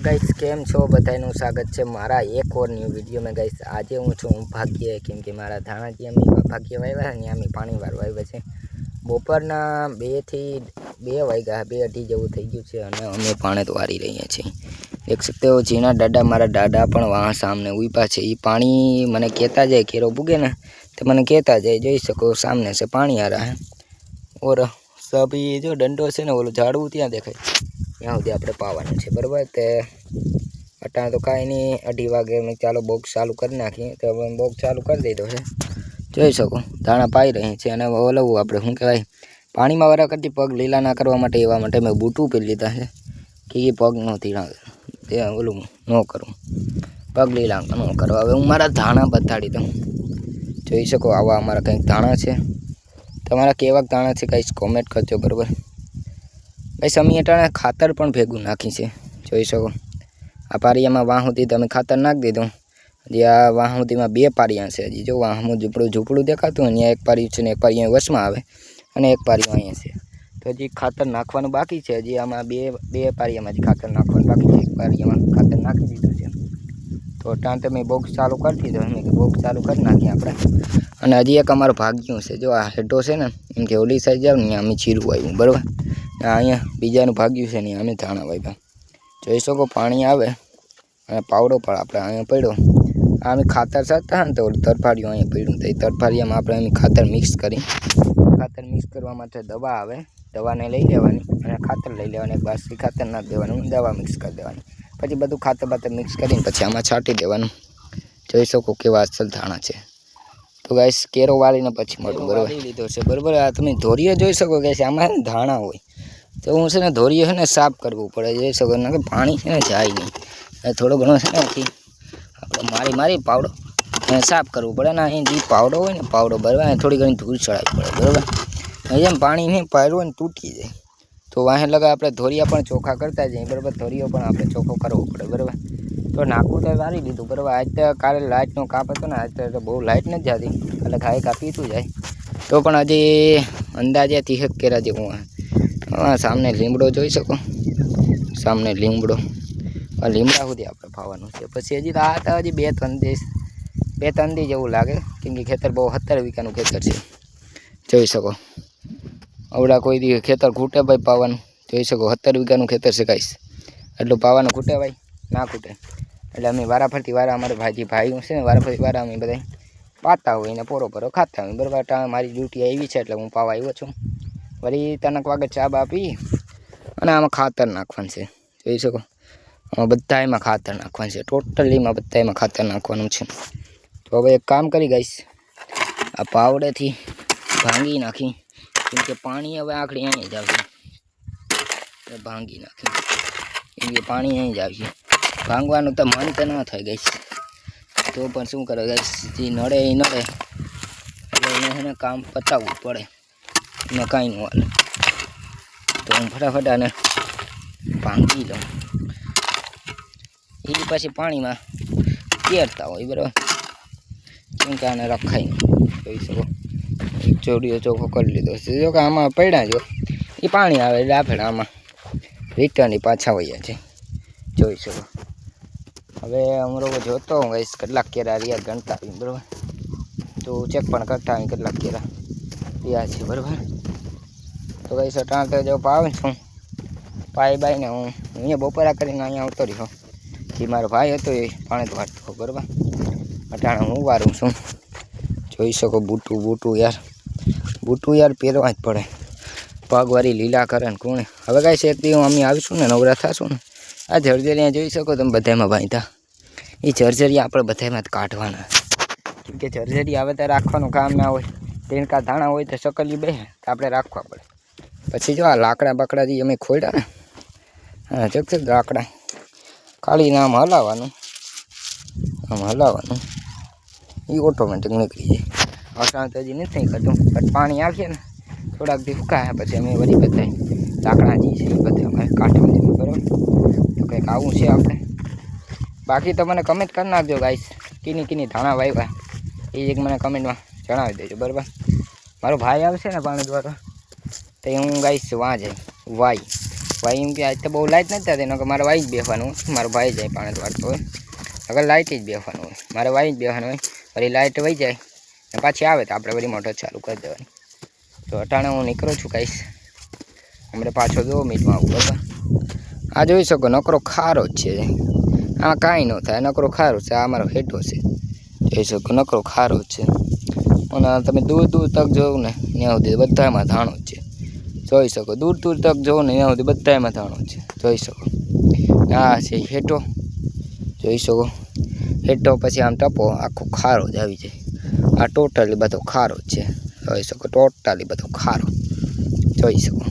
Guys केम छो बधाईનું સ્વાગત છે મારા એક ઓર ન્યૂ વિડિયોમાં। ગાइस આજે હું છું ભાગ્ય કેમ કે મારા ધાણાજી અમે ભાગ્ય વાવ્યા ને અમે પાણી વાળવા આવ્યા છે। બપોરના 2 થી 2 વાગ્યા 2:30 જેવું થઈ ગયું છે અને અમે પાણી તો વારી રહ્યા છીએ। देख सकते हो जीना डाडा मारा डाडा पण वहाँ सामने ऊपा छे। ई पानी मने कहता जाए खेरो पुगे ना तो मने कहता जाए जोई सको सामने से पानी आ रहा है। और सभी जो डंडो से ना वो झाड़ू त्या देखाय यहाँ सुधी आपणे पावानुं छे बराबर। ते अटाणे तो कांई नहीं 2:30 वागे में चालो बॉक्स चालू कर नाखीए तो बॉक्स चालू कर दीधो छे। जोई सको धाणा पाई रही छे अने ओलवुं आपणे शुं कहेवाय पाणीमां वरा करती पग लीला ना करवा माटे एवा माटे मैं बूटू पीरी लीधा छे कि ए पग नो तीणा ते ओलुं न करूँ पग लीला न करवा। हवे हूँ मारा धाणा बताड़ी दूँ। जोई सको आवा अमारा कंईक धाणा छे। तमारा केवा धाणा छे गाइस कॉमेंट करजो बराबर। गाइस अमे अटाणे खातर पण भेगुं नाखी छे। जोई सको आ पारियामां वाह सुधी तमे खातर नाखी दीधुं। हजी आ वाह सुधीमां 2 पारिया छे। हजी जो वाहमां झूपड़ुं देखातुं होय ने एक पारिયું छे ने एक पारिયું वचमां आवे अने एक पारिયું अहींया छे। तो हजी खातर नाखवानुं बाकी छे। हजी आमां बे पारियामां हजी खातर नाखवानुं बाकी छे। एक पारियामां खातर नाखी दीधुं छे। तो अटाणे तमे बॉक्स चालू कर दीधो। मैं बॉक्स चालू कर नाखीए आपणे। अने हजी एक अमारुं भाग्युं छे। जो आ हेठो छे ने एम के ओली साइड जाओ ने अमे चीरू वाव्युं बराबर। अहींया बीजानुं भाग्युं छे ने अमे धाणा वाव्या। जोई सको पाणी आवे अने पावड़ो पण आपणे अहींया पड्यो। आ अमे खातर छांटता ने तो तरफाड़ियुं अहींया पड्युं तो ए तरफाड़ियामां आपणे अमे खातर मिक्स करी खातर मिक्स करवा माटे दवा आवे दवाने लई लेवानी अने खातर लई लेवानी। एक बासरी खातर नाखी देवानुं दवा मिक्स कर देवानी पछी बधुं खातर बातर मिक्स करीने पछी आमां छांटी देवानुं। जोई सको केवा असल धाणा छे। तो गाइस केरो वाळीने पछी मळुं बराबर लीधो छे बराबर। आ तमे धोरियो जोई सको गाइस आमां धाणा होय तो हूँ से धोरियो है साफ करवू पड़े। जोई सको नकर पाणी छे ने जाय नहीं थोड़ो घणो छे ने आपणे मारी मारी पावड़ो साफ करवू पड़े ने अहीं जे पावड़ो होय ने पावड़ो बराबर थोड़ी घणी धूळ चढ़ावी पड़े बराबर। जेम पाणी नहीं पायरो ने तूटी जाए तो वाहे लगा आपणे धोरिया पण चोखा करता जाए बराबर। धोरियो पण आपणे चोखो करवो पड़े बराबर। तो नाखું तो वारी दीधुं बराबर। आज तो काले लाइटनो काप हतो ने आज तो बहु लाइट नहीं जाती એટલે ખાઈ કાપીતું જાય तो पण हजी अंदाजे 30 केरा जेवुं आहे। सामने લીમડો જોઈ શકો सामने લીમડો आ લીમડા સુધી આપણે ફાવાનું છે। પછી હજી તો આ તો હજી 2-3 દી જેવું લાગે કેમ કે ખેતર બહુ 17 વીઘાનું ખેતર છે। જોઈ શકો આવડા કોઈ દી ખેતર ખૂટે ભાઈ પાવાનું। જોઈ શકો 17 વીઘાનું ખેતર છે ગાઈસ એટલું પાવાનું ખૂટે ભાઈ ના ખૂટે। એટલે અમે વારાફરતી વારા અમારે ભાઈઓ છે ને વારાફરતી વારા અમે બધા પાતા હોય ને પોરો પોરો ખાતા હોય બરાબર। ટાણે મારી ડ્યુટી આવી છે એટલે હું પાવા આવ્યો છું। वरी तनक वागे चा बा पी अने आमां खातर नाखवानुं छे। जोई सको आमां बधायमां खातर नाखवानुं छे। टोटलीमां बधायमां खातर नाखवानुं छे। तो हवे एक काम करी गाइस आ पावड़ेथी भांगी नाखी केम के पाणी हवे आखड़ी अहीं ज आवशे। भांगी नाखी केम के पाणी अहीं ज आवशे। भांगवानुं तो मन तो न थाय गाइस तो पण शुं करे गाइस जे नड़े ए नड़े એટલે એને કામ પતાવવું પડે ने कहीं नहीं हाले। तो हूँ फटाफट आने भांगी लूँ ये पाછી पानी में केरता हो बराबर क्योंकि आने रखाई नहीं। જોઈ શકો एक ચોરીઓ ચોખ્ખો કરી લીધો છે। જો કે આમાં પડ્યા જો એ પાણી આવે એટલે આપણે આમાં રિટર્ન પાછા વળ્યા છે। જોઈ શકો હવે અમારો જોતો હું ગાઈસ કેટલાક કેરા રહ્યા ગણતા આવી બરાબર। તો ચેક પણ કરતા આવી કેટલાક કેરા રહ્યા છે બરાબર। तो भाई सटाण तो जो पावे छूँ पाई बाई ने हूँ अँ बपोरा कर अँ आवतो रह्यो कि मारो भाई हतो ए पाणी तो वाटतो बराबर। अटाणे हूँ वारूँ छूँ। जोई सको बूटू यार पहेरवा ज पड़े पग वारी लीला करे ने कोणे। हवे गाइस एक दी अमे आवीशुं ने नवरा थाशुं ने आ झरझरिया जोई सको तमे बधायमां बांध्या ए झरझरिया आपणे बधायमां ज काढवाना केम के झरझरिया हवे तो राखवानुं काम ना होय। તીણકા ધાણા હોય તો સકલી બે તો આપણે રાખવા પડે। પછી જો આ લાકડા બાકડા જે અમે ખોડ્યા ને હા ચકચક લાકડા ખાલી આમ હલાવવાનું એ ઓટોમેટિક નીકળી જાય। અસાણ તો હજી નથી કરતું બટ પાણી આવીએ ને થોડાક દી ફૂકાય પછી અમે વળી બધા લાકડા જે છે એ બધા અમે કાઢવા દઈએ બરાબર। તો કંઈક આવું છે આપણે। બાકી તો મને કમેન્ટ કરી નાખજો ગાઈસ કીની કીની ધાણા વાવ્યા એ એક મને કમેન્ટમાં જણાવી દેજો બરાબર। મારો ભાઈ આવશે ને પાણી દ્વારા તો હું ગાઈશ વાં જાય વાય ભાઈ એમ કે આજ તો બહુ લાઇટ નથી થતી, નકર મારે વાઈ જ બેસવાનું હોય. મારો ભાઈ જાય પાણી વાળતો હોય, અગર લાઇટ જ બેસવાનું હોય, મારે વાઈ જ બેસવાનું હોય. વળી લાઇટ વહી જાય ને પાછી આવે તો આપણે વળી મોટર ચાલુ કરી દેવાની. તો અટાણે હું નીકળું છું કાંઈશ, હમણાં પાછો 2 મિનિટમાં આવું. બરાબર, આ જોઈ શકો નકરો ખારો જ છે, આમાં કાંઈ ન થાય, નકરો ખારો છે. આ મારો હેઠો છે, જોઈ શકો નકરો ખારો જ છે. અને તમે દૂર દૂર તક જોવું ને ત્યાં સુધી બધામાં ધાણો જ છે, જોઈ શકો. દૂર દૂર તક જોવો ને ત્યાં સુધી બધામાં ધાણો જ છે, જોઈ શકો. આ છે હેઠો, જોઈ શકો. હેઠો પછી આમ ટપો આખો ખારો જ આવી જાય. આ ટોટલી બધો ખારો જ છે, જોઈ શકો. ટોટલી બધો ખારો જોઈ શકો.